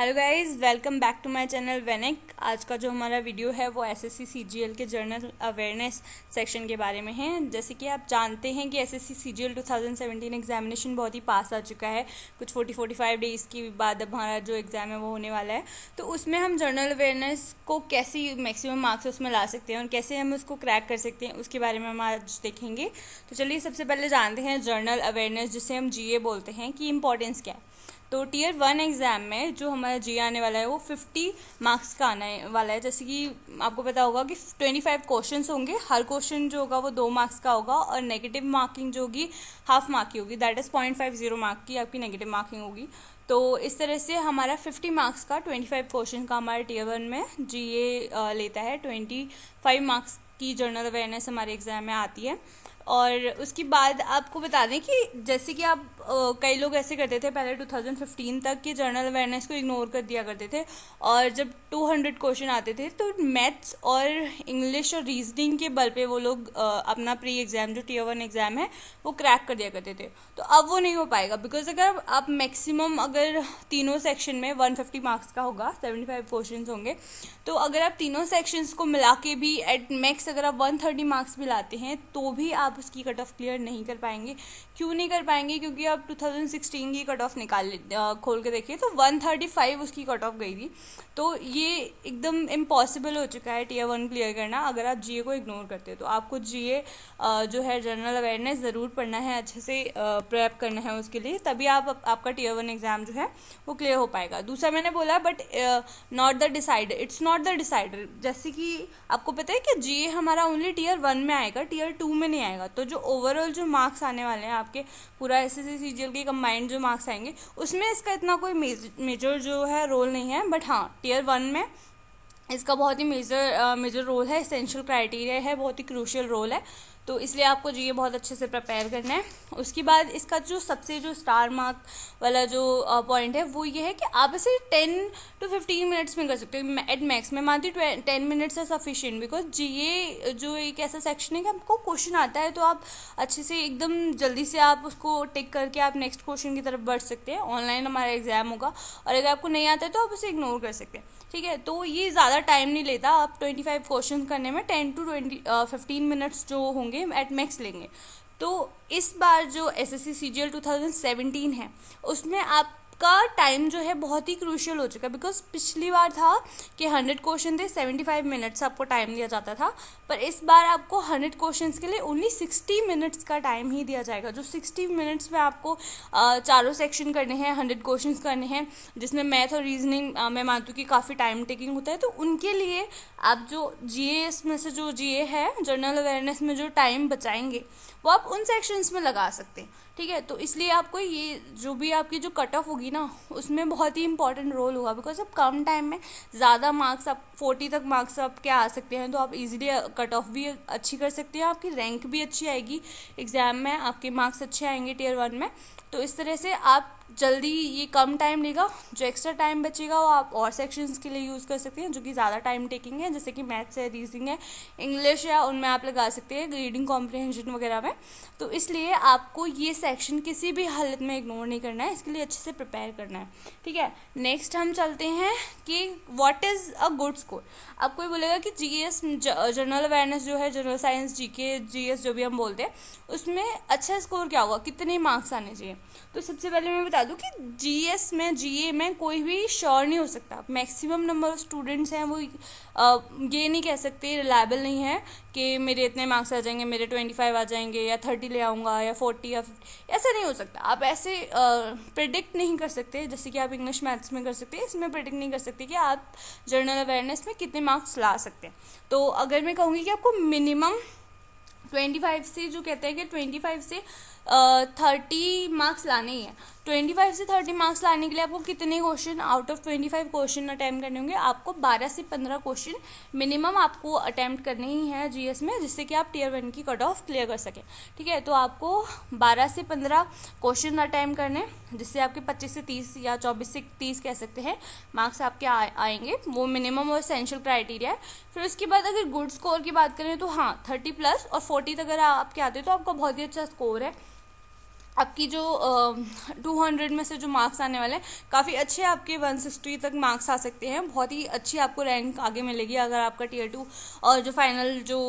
Hello guys, welcome back to my channel वेनिक। आज का जो हमारा वीडियो है वो एसएससी सीजीएल के जर्नल अवेयरनेस सेक्शन के बारे में है। जैसे कि आप जानते हैं कि एसएससी सीजीएल 2017 एग्जामिनेशन बहुत ही पास आ चुका है। कुछ 45 डेज़ के बाद अब हमारा जो एग्ज़ाम है वो होने वाला है। तो उसमें हम जर्नल अवेयरनेस को कैसे मैक्सिमम मार्क्स उसमें ला सकते हैं और कैसे हम उसको क्रैक कर सकते हैं, उसके बारे में हम आज देखेंगे। तो चलिए सबसे पहले जानते हैं जर्नल अवेयरनेस, जिसे हम जीए बोलते हैं, कि इम्पोर्टेंस क्या है। तो टीयर 1 एग्ज़ाम में जो हमारा जी आने वाला है वो 50 मार्क्स का आने वाला है। जैसे कि आपको पता होगा कि 25 क्वेश्चंस होंगे। हर क्वेश्चन जो होगा वो 2 मार्क्स का होगा और नेगेटिव मार्किंग जो होगी हाफ मार्क की होगी, दैट इज़ 0.50 मार्क की आपकी नेगेटिव मार्किंग होगी। तो इस तरह से हमारा 50 मार्क्स का 25 क्वेश्चन का हमारे टीयर 1 में जीए लेता है। 25 मार्क्स की जर्नल अवेयरनेस हमारे एग्ज़ाम में आती है। और उसके बाद आपको बता दें कि जैसे कि आप कई लोग ऐसे करते थे पहले 2015 तक कि जर्नल अवेयरनेस को इग्नोर कर दिया करते थे, और जब 200 क्वेश्चन आते थे तो मैथ्स और इंग्लिश और रीजनिंग के बल पे वो लोग अपना प्री एग्ज़ाम जो टीयर 1 एग्ज़ाम है वो क्रैक कर दिया करते थे। तो अब वो नहीं हो पाएगा, बिकॉज अगर आप मैक्सिमम अगर तीनों सेक्शन में 150 मार्क्स का होगा, 75 क्वेश्चन होंगे, तो अगर आप तीनों सेक्शंस को मिला के भी एट मैक्स अगर आप 130 मार्क्स भी लाते हैं तो भी आप उसकी कट ऑफ क्लियर नहीं कर पाएंगे। क्यों नहीं कर पाएंगे? क्योंकि आप 2016 की कट ऑफ खोल के देखिए तो 135 उसकी कट ऑफ गई थी। तो ये एकदम इम्पॉसिबल हो चुका है टीयर 1 क्लियर करना अगर आप जीए को इग्नोर करते हो। तो आपको जीए जो है जनरल अवेयरनेस ज़रूर पढ़ना है, अच्छे से प्रेप करना है उसके लिए, तभी आपका टीयर 1 एग्ज़ाम जो है वो क्लियर हो पाएगा। दूसरा मैंने बोला but not the decider, it's not the decider. जैसे कि आपको पता है कि जीए हमारा ओनली टीयर 1 में आएगा, टीयर 2 में नहीं आएगा। तो जो ओवरऑल जो मार्क्स आने वाले हैं आपके पूरा एसएससी सीजीएल के कंबाइंड जो मार्क्स आएंगे उसमें इसका इतना कोई मेजर जो है रोल नहीं है। बट हाँ, टीयर 1 में इसका बहुत ही मेजर रोल है, एसेंशियल क्राइटेरिया है, बहुत ही क्रूशियल रोल है। तो इसलिए आपको जीए बहुत अच्छे से प्रिपेयर करना है। उसके बाद इसका जो सबसे जो स्टार मार्क वाला जो पॉइंट है वो ये है कि आप इसे 10 to 15 मिनट्स में कर सकते हो एट मैक्स। मैं मानती हूँ 10 मिनट्स है सफिशिएंट, बिकॉज जीए जो एक ऐसा सेक्शन है कि आपको क्वेश्चन आता है तो आप अच्छे से एकदम जल्दी से आप उसको टिक करके आप नेक्स्ट क्वेश्चन की तरफ बढ़ सकते हैं। ऑनलाइन हमारा एग्जाम होगा और अगर आपको नहीं आता है तो आप उसे इग्नोर कर सकते हैं, ठीक है। तो ये ज़्यादा टाइम नहीं लेता, आप 25 क्वेश्चन करने में 10 to 15 मिनट्स जो होंगे एट मैक्स लेंगे। तो इस बार जो एसएससी सीजीएल 2017 है उसमें आपका टाइम जो है बहुत ही क्रूशियल हो चुका है। बिकॉज पिछली बार था कि 100 क्वेश्चन थे, 75 मिनट्स आपको टाइम दिया जाता था, पर इस बार आपको 100 क्वेश्चंस के लिए ओनली 60 मिनट्स का टाइम ही दिया जाएगा। जो 60 मिनट्स में आपको चारों सेक्शन करने हैं, 100 क्वेश्चंस करने हैं, जिसमें मैथ और रीजनिंग मैं मानती हूँ कि काफ़ी टाइम टेकिंग होता है। तो उनके लिए आप जो जीए में से जो जीए है जनरल अवेयरनेस में जो टाइम बचाएंगे वो आप उन सेक्शंस में लगा सकते हैं, ठीक है। तो इसलिए आपको ये जो भी आपकी जो कट ऑफ होगी ना उसमें बहुत ही इंपॉर्टेंट रोल होगा, बिकॉज अब कम टाइम में ज़्यादा मार्क्स, आप 40 तक मार्क्स आपके आ सकते हैं। तो आप इजीली कट ऑफ भी अच्छी कर सकते हैं, आपकी रैंक भी अच्छी आएगी एग्ज़ाम में, आपके मार्क्स अच्छे आएंगे टीयर 1 में। तो इस तरह से आप जल्दी, ये कम टाइम लेगा, जो एक्स्ट्रा टाइम बचेगा वो आप और सेक्शंस के लिए यूज़ कर सकते हैं जो कि ज़्यादा टाइम टेकिंग है, जैसे कि मैथ्स है, रीजनिंग है, इंग्लिश है, उनमें आप लगा सकते हैं, रीडिंग कॉम्प्रिहेंशन वगैरह में। तो इसलिए आपको ये सेक्शन किसी भी हालत में इग्नोर नहीं करना है, इसके लिए अच्छे से प्रिपेयर करना है, ठीक है। नेक्स्ट हम चलते हैं कि what is a good score. अब कोई बोलेगा कि जीएस जनरल अवेयरनेस जो है, जनरल साइंस, जीके, जीएस जो भी हम बोलते हैं, उसमें अच्छा स्कोर क्या होगा, कितने मार्क्स आने चाहिए। तो सबसे पहले मैं बता दूं कि जीएस में, जीए में कोई भी श्योर नहीं हो सकता। मैक्सिमम नंबर ऑफ स्टूडेंट्स हैं वो ये नहीं कह सकते, रिलायबल नहीं है कि मेरे इतने मार्क्स आ जाएंगे, मेरे 25 आ जाएंगे या 30 ले आऊँगा या 40 या 50, ऐसा नहीं हो सकता। आप ऐसे प्रिडिक्ट नहीं कर सकते जैसे कि आप इंग्लिश मैथ्स में कर सकते हैं, इसमें प्रिडिक्ट नहीं कर सकते कि आप जनरल अवेयरनेस में कितने मार्क्स ला सकते हैं। तो अगर मैं कहूँगी कि आपको मिनिमम 25 से, जो कहते हैं कि 25 से 30 मार्क्स लाने ही हैं, 25 से 30 मार्क्स लाने के लिए आपको कितने question out of 25 question attempt करने होंगे? आपको 12 से 15 क्वेश्चन मिनिमम आपको अटैम्प्ट करने ही हैं जीएस में, जिससे कि आप टीयर 1 की कट ऑफ क्लियर कर सकें, ठीक है। तो आपको 12 से 15 क्वेश्चन अटैम्प्ट करने, जिससे आपके 25 से 30 या 24 से 30 कह सकते हैं मार्क्स आपके आएंगे। वो मिनिमम और एसेंशियल क्राइटेरिया है। फिर उसके बाद अगर गुड स्कोर की बात करें तो हाँ, 30+ और 40 अगर आपके आते हैं तो आपका बहुत ही अच्छा स्कोर है। आपकी जो 200 में से जो मार्क्स आने वाले हैं काफ़ी अच्छे, आपके 160 तक मार्क्स आ सकते हैं। बहुत ही अच्छी आपको रैंक आगे मिलेगी अगर आपका टीयर 2 और जो फाइनल जो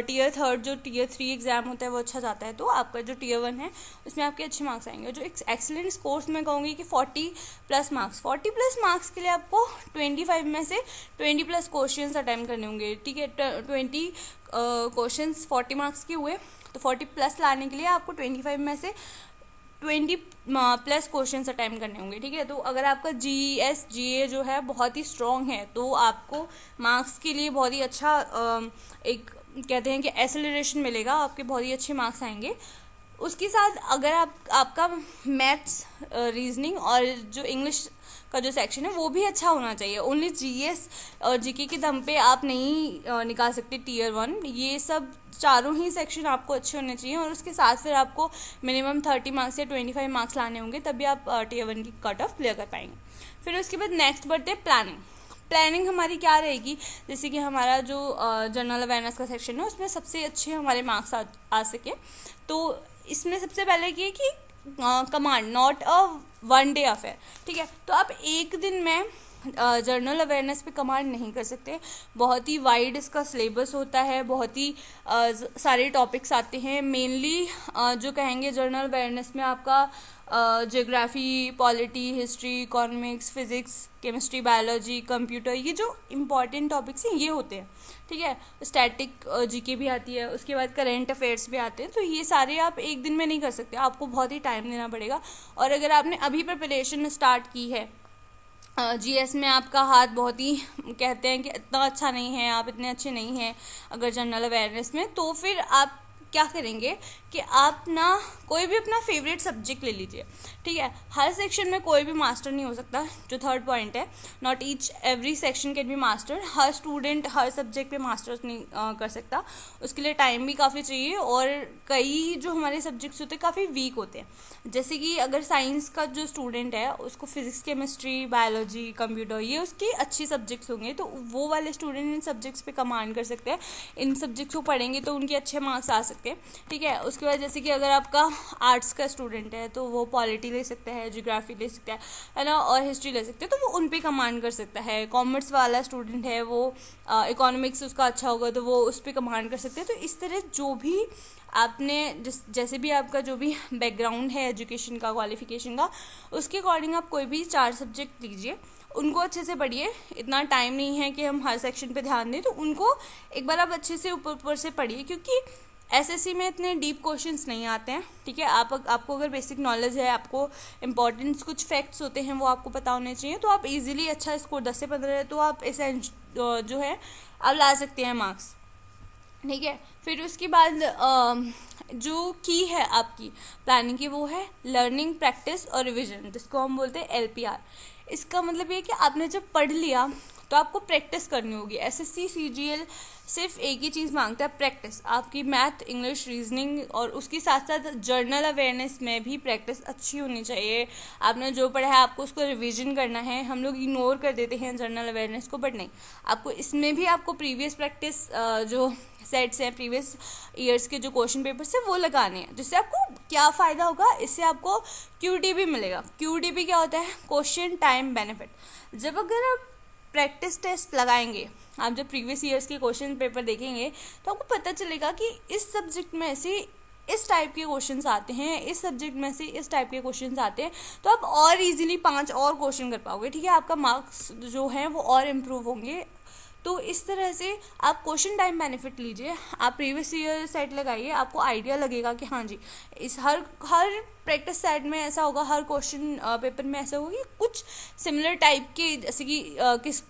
टीयर 3 जो टीयर 3 एग्ज़ाम होता है वो अच्छा जाता है, तो आपका जो टीयर 1 है उसमें आपके अच्छे मार्क्स आएंगे। जो एक्सीलेंट स्कोर्स में कहूँगी कि 40 प्लस मार्क्स के लिए आपको 25 में से 20+ क्वेश्चन अटैम्प्ट करने होंगे, ठीक है। 20 क्वेश्चन 40 मार्क्स के हुए, तो 40+ लाने के लिए आपको 25 में से 20+ क्वेश्चन अटैम्प्ट करने होंगे, ठीक है। तो अगर आपका GA जो है बहुत ही स्ट्रॉन्ग है तो आपको मार्क्स के लिए बहुत ही अच्छा एक कहते हैं कि एक्सेलरेशन मिलेगा, आपके बहुत ही अच्छे मार्क्स आएंगे। उसके साथ अगर आपका मैथ्स, रीजनिंग और जो इंग्लिश का जो सेक्शन है वो भी अच्छा होना चाहिए। ओनली GS और GK के दम पे आप नहीं निकाल सकते टीयर 1। ये सब चारों ही सेक्शन आपको अच्छे होने चाहिए और उसके साथ फिर आपको मिनिमम 30 मार्क्स या 25 मार्क्स लाने होंगे, तभी आप टीयर 1 की कट ऑफ क्लियर कर पाएंगे। फिर उसके बाद नेक्स्ट बढ़ते प्लानिंग हमारी क्या रहेगी, जैसे कि हमारा जो जनरल अवेयरनेस का सेक्शन है उसमें सबसे अच्छे हमारे मार्क्स आ सके, तो इसमें सबसे पहले ये कि command not a 1 day affair, ठीक है। तो आप एक दिन में जर्नल अवेयरनेस पे कमांड नहीं कर सकते, बहुत ही वाइड इसका सिलेबस होता है, बहुत ही सारे टॉपिक्स आते हैं। मेनली जो कहेंगे जर्नल अवेयरनेस में आपका geography, polity, history, economics, physics, chemistry, biology, computer, ये जो इम्पॉर्टेंट टॉपिक्स हैं ये होते हैं, ठीक है। स्टैटिक GK भी आती है, उसके बाद करेंट अफेयर्स भी आते हैं। तो ये सारे आप एक दिन में नहीं कर सकते, आपको बहुत ही टाइम देना पड़ेगा। और अगर आपने अभी प्रिपरेशन स्टार्ट की है, GS में आपका हाथ बहुत ही कहते हैं कि इतना अच्छा नहीं है, आप इतने अच्छे नहीं हैं अगर जनरल अवेयरनेस में, तो फिर आप क्या करेंगे कि आप ना कोई भी अपना फेवरेट सब्जेक्ट ले लीजिए, ठीक है। हर सेक्शन में कोई भी मास्टर नहीं हो सकता, जो थर्ड पॉइंट है, not each every section can be master. Her student her subject पे मास्टर्स नहीं कर सकता, उसके लिए टाइम भी काफ़ी चाहिए। और कई जो हमारे सब्जेक्ट्स होते हैं काफ़ी वीक होते हैं, जैसे कि अगर साइंस का जो स्टूडेंट है उसको फिजिक्स, केमिस्ट्री, बायोलॉजी, कंप्यूटर ये उसके अच्छे सब्जेक्ट्स होंगे, तो वो वाले स्टूडेंट इन सब्जेक्ट्स पे कमांड कर सकते हैं, इन सब्जेक्ट्स को पढ़ेंगे तो उनके अच्छे मार्क्स आ सकते हैं, ठीक है। उसके बाद जैसे कि अगर आपका आर्ट्स का स्टूडेंट है तो वो पॉलिटी ले सकता है, ज्योग्राफी ले सकता है ना, और हिस्ट्री ले सकते हैं, तो वो उन पे कमांड कर सकता है। कॉमर्स वाला स्टूडेंट है वो इकोनॉमिक्स उसका अच्छा होगा तो वो उस पर कमांड कर सकते हैं। तो इस तरह जो भी आपने जैसे भी आपका जो भी बैकग्राउंड है एजुकेशन का, क्वालिफिकेशन का, उसके अकॉर्डिंग आप कोई भी 4 सब्जेक्ट लीजिए, उनको अच्छे से पढ़िए। इतना टाइम नहीं है कि हम हर सेक्शन पे ध्यान दें, तो उनको एक बार आप अच्छे से ऊपर से पढ़िए, क्योंकि SSC में इतने डीप क्वेश्चंस नहीं आते हैं, ठीक है। आपको अगर बेसिक नॉलेज है, आपको इंपॉर्टेंट कुछ फैक्ट्स होते हैं वो आपको पता होने चाहिए, तो आप इजीली अच्छा स्कोर 10 से 15 तो आप इसे जो है आप ला सकते हैं मार्क्स, ठीक है। फिर उसके बाद जो की है आपकी प्लानिंग की वो है लर्निंग, प्रैक्टिस और रिविजन, जिसको हम बोलते हैं LPR। इसका मतलब ये कि आपने जब पढ़ लिया तो आपको प्रैक्टिस करनी होगी। SSC CGL सिर्फ एक ही चीज़ मांगता है, प्रैक्टिस। आपकी मैथ, इंग्लिश, रीजनिंग और उसके साथ साथ जर्नल अवेयरनेस में भी प्रैक्टिस अच्छी होनी चाहिए। आपने जो पढ़ा है आपको उसको रिवीजन करना है। हम लोग इग्नोर कर देते हैं जनरल अवेयरनेस को, बट नहीं, आपको इसमें भी आपको प्रीवियस प्रैक्टिस जो सेट्स हैं, प्रीवियस ईयर्स के जो क्वेश्चन पेपर्स हैं वो लगाने हैं, जिससे आपको क्या फ़ायदा होगा, इससे आपको QTB मिलेगा। QTB क्या होता है? Question time benefit. जब अगर आप प्रैक्टिस टेस्ट लगाएंगे, आप जब प्रीवियस ईयर्स के क्वेश्चन पेपर देखेंगे तो आपको पता चलेगा कि इस सब्जेक्ट में से इस टाइप के क्वेश्चंस आते हैं, इस सब्जेक्ट में से इस टाइप के क्वेश्चंस आते हैं, तो आप और इजीली 5 और क्वेश्चन कर पाओगे, ठीक है। आपका मार्क्स जो है वो और इम्प्रूव होंगे। तो इस तरह से आप क्वेश्चन टाइम बेनिफिट लीजिए, आप प्रीवियस ईयर सेट लगाइए, आपको आइडिया लगेगा कि हाँ जी, इस हर प्रैक्टिस सेट में ऐसा होगा, हर क्वेश्चन पेपर में ऐसा होगा कि कुछ सिमिलर टाइप के, जैसे कि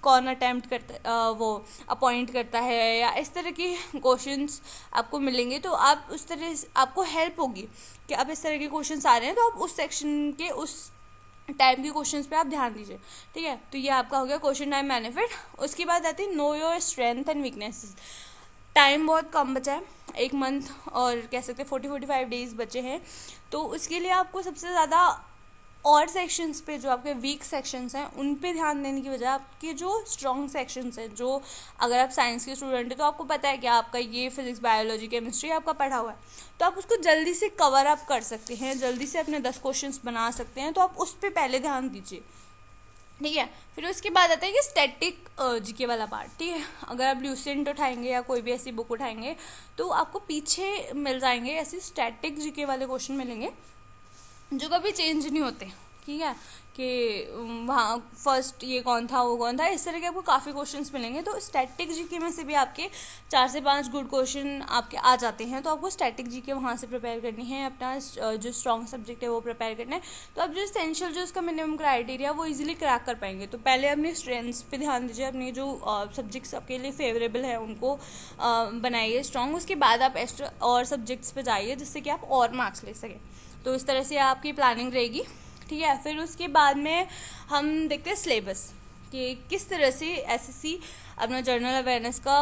कौन अटैम्प्ट करता वो अपॉइंट करता है, या इस तरह के क्वेश्चंस आपको मिलेंगे, तो आप उस तरह से आपको हेल्प होगी कि अब इस तरह के क्वेश्चंस आ रहे हैं तो आप उस सेक्शन के उस टाइप के क्वेश्चंस पे आप ध्यान दीजिए, ठीक है। तो ये आपका हो गया क्वेश्चन टाइम बेनिफिट। उसके बाद आती है know your strength and weaknesses. Time बहुत कम बचा है, 1 मंथ और कह सकते हैं 40-45 डेज बचे हैं, तो उसके लिए आपको सबसे ज़्यादा और सेक्शंस पे, जो आपके वीक सेक्शंस हैं उन पे ध्यान देने की बजाय आपके जो स्ट्रॉन्ग सेक्शंस हैं, जो अगर आप साइंस के स्टूडेंट हैं तो आपको पता है कि आपका ये फिजिक्स, बायोलॉजी, केमिस्ट्री आपका पढ़ा हुआ है, तो आप उसको जल्दी से कवर अप कर सकते हैं, जल्दी से अपने 10 क्वेश्चंस बना सकते हैं, तो आप उस पर पहले ध्यान दीजिए। ठीक है, फिर उसके बाद आता है कि स्टैटिक जीके वाला पार्ट। ठीक है, अगर आप ल्यूसेंट उठाएंगे या कोई भी ऐसी बुक उठाएंगे तो आपको पीछे मिल जाएंगे ऐसे स्टैटिक जीके वाले क्वेश्चन मिलेंगे जो कभी चेंज नहीं होते। ठीक है, कि वहाँ फर्स्ट ये कौन था, वो कौन था, इस तरह के आपको काफ़ी क्वेश्चंस मिलेंगे। तो स्टैटिक जीके में से भी आपके 4 से 5 गुड क्वेश्चन आपके आ जाते हैं, तो आपको स्टैटिक जीके वहाँ से प्रिपेयर करनी है, अपना जो स्ट्रॉन्ग सब्जेक्ट है वो प्रिपेयर करना है। तो आप जो एसेंशियल, जो उसका मिनिमम क्राइटेरिया वो इजीली क्रैक कर पाएंगे। तो पहले अपनी स्ट्रेंथ्स पे ध्यान दीजिए, अपनी जो सब्जेक्ट्स आपके लिए फेवरेबल है उनको बनाइए स्ट्रॉन्ग। उसके बाद आप एक्स्ट्रा और सब्जेक्ट्स पे जाइए जिससे कि आप और मार्क्स ले सकें। तो इस तरह से आपकी प्लानिंग रहेगी। ठीक है, फिर उसके बाद में हम देखते हैं सिलेबस, कि किस तरह से एसएससी अपना जनरल अवेयरनेस का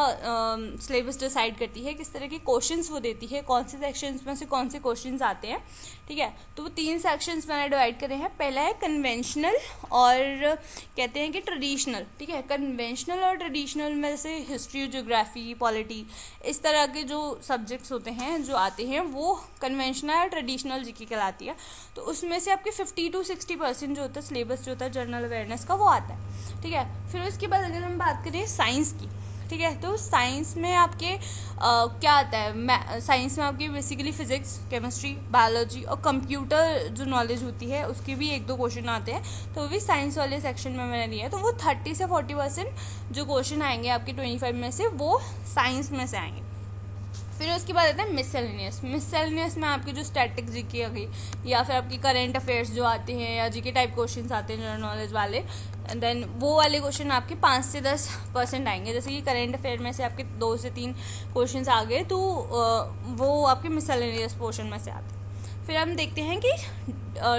सिलेबस डिसाइड करती है, किस तरह के क्वेश्चंस वो देती है, कौन से सेक्शंस में से कौन से क्वेश्चंस आते हैं। ठीक है, तो वो 3 सेक्शंस मैंने डिवाइड करे हैं। पहला है कन्वेंशनल और कहते हैं कि ट्रेडिशनल। ठीक है, कन्वेंशनल और ट्रेडिशनल में से हिस्ट्री, ज्योग्राफी, पॉलिटी, इस तरह के जो सब्जेक्ट्स होते हैं जो आते हैं वो कन्वेंशनल और ट्रेडिशनल जीके कहलाती है। तो उसमें से आपके 50 to 60% जो होता है सिलेबस जो होता है जनरल अवेयरनेस का वो आता है। ठीक है, फिर उसके बाद अगर हम बात करें साइंस की, ठीक है, तो साइंस में आपके क्या आता है, साइंस में आपकी बेसिकली फिजिक्स, केमिस्ट्री, बायोलॉजी और कंप्यूटर जो नॉलेज होती है उसके भी 1-2 क्वेश्चन आते हैं, तो वो भी साइंस वाले सेक्शन में मैंने लिया है। तो वो 30 से 40% जो क्वेश्चन आएंगे आपके 25 में से वो साइंस में से आएंगे। फिर उसके बाद आता है मिससेलेनियस। मिससेलेनियस में आपकी जो स्टैटिक जीके आ गई, या फिर आपकी करंट अफेयर्स जो आते हैं, या जीके टाइप क्वेश्चंस आते हैं जनरल नॉलेज वाले, एंड देन वो वाले क्वेश्चन आपके 5 से 10% आएंगे। जैसे कि करंट अफेयर में से आपके 2 से 3 क्वेश्चंस आ गए तो वो आपके मिससेलेनियस पोर्शन में से आते हैं। फिर हम देखते हैं कि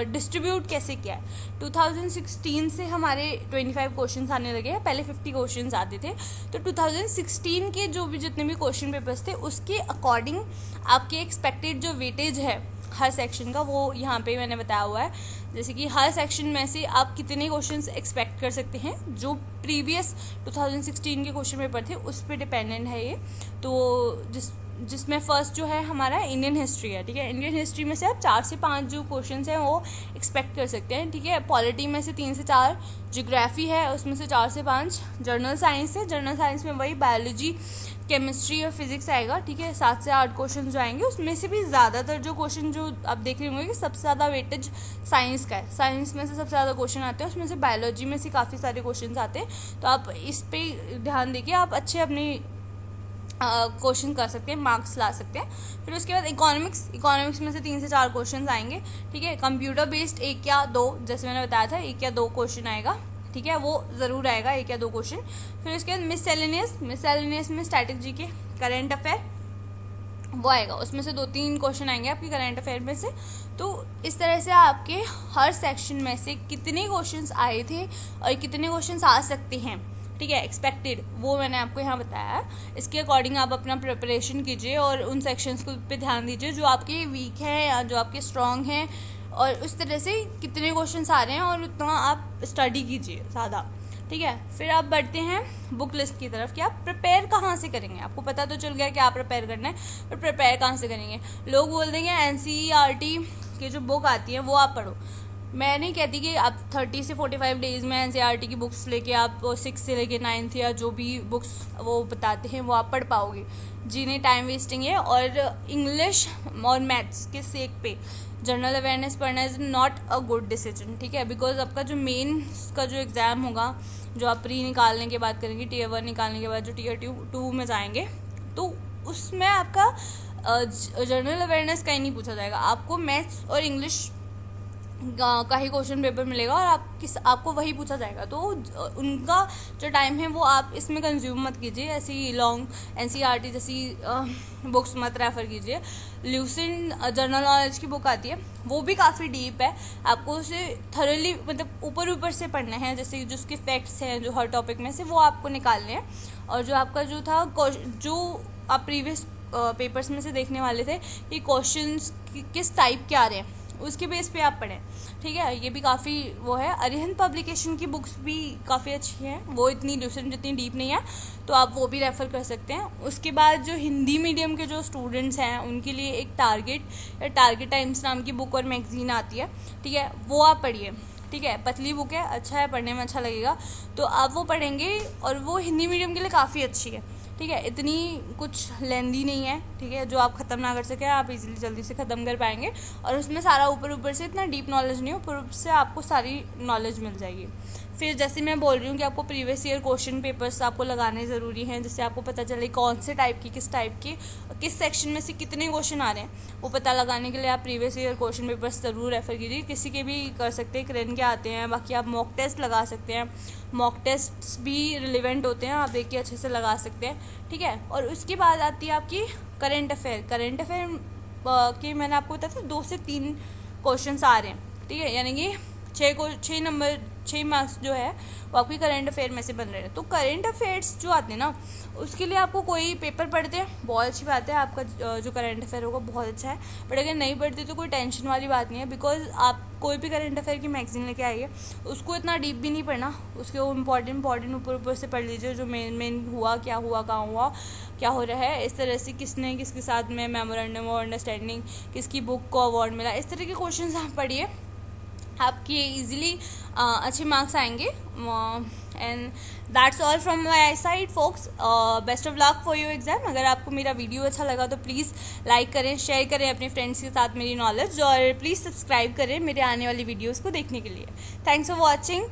डिस्ट्रीब्यूट कैसे किया है। 2016 से हमारे 25 क्वेश्चंस आने लगे हैं, पहले 50 क्वेश्चंस आते थे। तो 2016 के जो भी जितने भी क्वेश्चन पेपर्स थे उसके अकॉर्डिंग आपके एक्सपेक्टेड जो वेटेज है हर सेक्शन का वो यहाँ पे मैंने बताया हुआ है। जैसे कि हर सेक्शन में से आप कितने क्वेश्चंस एक्सपेक्ट कर सकते हैं, जो प्रीवियस 2016 के क्वेश्चन पेपर थे उस पर डिपेंडेंट है ये। तो जिसमें फर्स्ट जो है हमारा इंडियन हिस्ट्री है। ठीक है, इंडियन हिस्ट्री में से आप 4 से 5 जो क्वेश्चंस हैं वो एक्सपेक्ट कर सकते हैं। ठीक है, पॉलिटी में से 3 से 4, ज्योग्राफी है उसमें से 4 से 5, जनरल साइंस है, जनरल साइंस में वही बायोलॉजी, केमिस्ट्री और फिजिक्स आएगा। ठीक है, 7 से 8 क्वेश्चन जो आएंगे उसमें से भी ज़्यादातर जो क्वेश्चन जो आप देख रहे होंगे कि सबसे ज़्यादा वेटेज साइंस का है, साइंस में से सबसे ज़्यादा क्वेश्चन आते हैं, उसमें से बायोलॉजी में से काफ़ी सारे क्वेश्चन आते हैं। तो आप इस पर ध्यान देके आप अच्छे अपनी क्वेश्चन कर सकते हैं, मार्क्स ला सकते हैं। फिर उसके बाद इकोनॉमिक्स में से 3 से 4 क्वेश्चन आएंगे। ठीक है, कंप्यूटर बेस्ड 1 या 2, जैसे मैंने बताया था 1 या 2 क्वेश्चन आएगा। ठीक है, वो ज़रूर आएगा 1 या 2 क्वेश्चन। फिर उसके बाद मिससेलेनियस में स्टैटिक जीके, करंट अफेयर वो आएगा, उसमें से 2-3 क्वेश्चन आएंगे आपके करंट अफेयर में से। तो इस तरह से आपके हर सेक्शन में से कितने क्वेश्चंस आए थे और कितने क्वेश्चंस आ सकते हैं, ठीक है, एक्सपेक्टेड, वो मैंने आपको यहाँ बताया है। इसके अकॉर्डिंग आप अपना प्रिपरेशन कीजिए और उन सेक्शंस को पे ध्यान दीजिए जो आपके वीक हैं या जो आपके स्ट्रॉन्ग हैं, और उस तरह से कितने क्वेश्चंस आ रहे हैं और उतना आप स्टडी कीजिए ज़्यादा। ठीक है, फिर आप बढ़ते हैं बुक लिस्ट की तरफ कि आप प्रिपेयर कहाँ से करेंगे। आपको पता तो चल गया कि आप प्रिपेयर करना है, पर प्रिपेयर कहाँ से करेंगे। लोग बोल देंगे एनसीईआरटी की जो बुक आती है वो आप पढ़ो। मैं नहीं कहती कि आप 30 से 45 डेज़ में एनसीईआरटी की बुक्स लेके आप 6 से लेके 9th या जो भी बुक्स वो बताते हैं वो आप पढ़ पाओगे। जी नहीं, टाइम वेस्टिंग है। और इंग्लिश और मैथ्स के सेक पे जनरल अवेयरनेस पढ़ना is not a good decision. ठीक है, बिकॉज आपका जो मेन का जो एग्ज़ाम होगा, जो आप प्री निकालने के बाद करेंगे, Tier 1 निकालने के बाद जो Tier 2 में जाएंगे, तो उसमें आपका जनरल अवेयरनेस का ही नहीं पूछा जाएगा। आपको मैथ्स और इंग्लिश का ही क्वेश्चन पेपर मिलेगा और आपको वही पूछा जाएगा। तो उनका जो टाइम है वो आप इसमें कंज्यूम मत कीजिए, ऐसी लॉन्ग एनसीईआरटी जैसी बुक्स मत रेफ़र कीजिए। ल्यूसेंट जनरल नॉलेज की बुक आती है, वो भी काफ़ी डीप है, आपको उसे थॉरली मतलब ऊपर से पढ़ना है। जैसे जो उसके फैक्ट्स हैं जो हर टॉपिक में से वो आपको निकालने हैं, और जो आपका जो था जो आप प्रीवियस पेपर्स में से देखने वाले थे कि क्वेश्चंस किस टाइप के आ रहे हैं, उसके बेस पे आप पढ़ें, ठीक है। ये भी काफ़ी वो है। अरिहंत पब्लिकेशन की बुक्स भी काफ़ी अच्छी हैं, वो इतनी ट्यूशन जितनी डीप नहीं है, तो आप वो भी रेफ़र कर सकते हैं। उसके बाद जो हिंदी मीडियम के जो स्टूडेंट्स हैं उनके लिए एक टारगेट टाइम्स नाम की बुक और मैगज़ीन आती है, ठीक है, वो आप पढ़िए, ठीक है। पतली बुक है, अच्छा है, पढ़ने में अच्छा लगेगा, तो आप वो पढ़ेंगे और वो हिंदी मीडियम के लिए काफ़ी अच्छी है, ठीक है। इतनी कुछ लेंदी नहीं है, ठीक है, जो आप ख़त्म ना कर सकें, आप इजीली जल्दी से ख़त्म कर पाएंगे। और उसमें सारा ऊपर से इतना डीप नॉलेज नहीं हो, ऊपर से आपको सारी नॉलेज मिल जाएगी। फिर जैसे मैं बोल रही हूँ कि आपको प्रीवियस ईयर क्वेश्चन पेपर्स आपको लगाने ज़रूरी हैं, जिससे आपको पता चले कौन से टाइप की किस सेक्शन में से कितने क्वेश्चन आ रहे हैं। वो पता लगाने के लिए आप प्रीवियस ईयर क्वेश्चन पेपर्स ज़रूर रेफ़र कीजिए। किसी के भी कर सकते हैं, क्रेन के आते हैं, बाकी आप मॉक टेस्ट लगा सकते हैं, मॉक टेस्ट भी रिलेवेंट होते हैं, आप देख के अच्छे से लगा सकते हैं, ठीक है। और उसके बाद आती है आपकी करंट अफेयर के मैंने आपको बताया था 2 से 3 क्वेश्चन आ रहे हैं, ठीक है, यानी कि 6 मार्क्स जो है वो आपकी करंट अफेयर में से बन रहे हैं। तो करंट अफेयर्स जो आते हैं ना, उसके लिए आपको कोई पेपर पढ़ते हैं, बहुत अच्छी बात है, आपका जो करंट अफेयर होगा बहुत अच्छा है। बट अगर नहीं पढ़ते तो कोई टेंशन वाली बात नहीं है, बिकॉज आप कोई भी करंट अफेयर की मैगजीन लेके आइए, उसको इतना डीप भी नहीं पढ़ना, उसके वो इंपॉर्टेंट ऊपर से पढ़ लीजिए, जो मेन हुआ, क्या हुआ, कहाँ हुआ, क्या हो रहा है, इस तरह से किसने किसके साथ में मेमोरेंडम ऑफ अंडरस्टैंडिंग, किसकी बुक को अवार्ड मिला, इस तरह के क्वेश्चन आप पढ़िए, आपके इजीली अच्छे मार्क्स आएंगे। And that's all from my side folks. Best of luck for your exam. अगर आपको मेरा वीडियो अच्छा लगा तो प्लीज़ लाइक करें, शेयर करें अपने फ्रेंड्स के साथ मेरी नॉलेज, और प्लीज़ सब्सक्राइब करें मेरे आने वाली वीडियोज़ को देखने के लिए। Thanks for watching.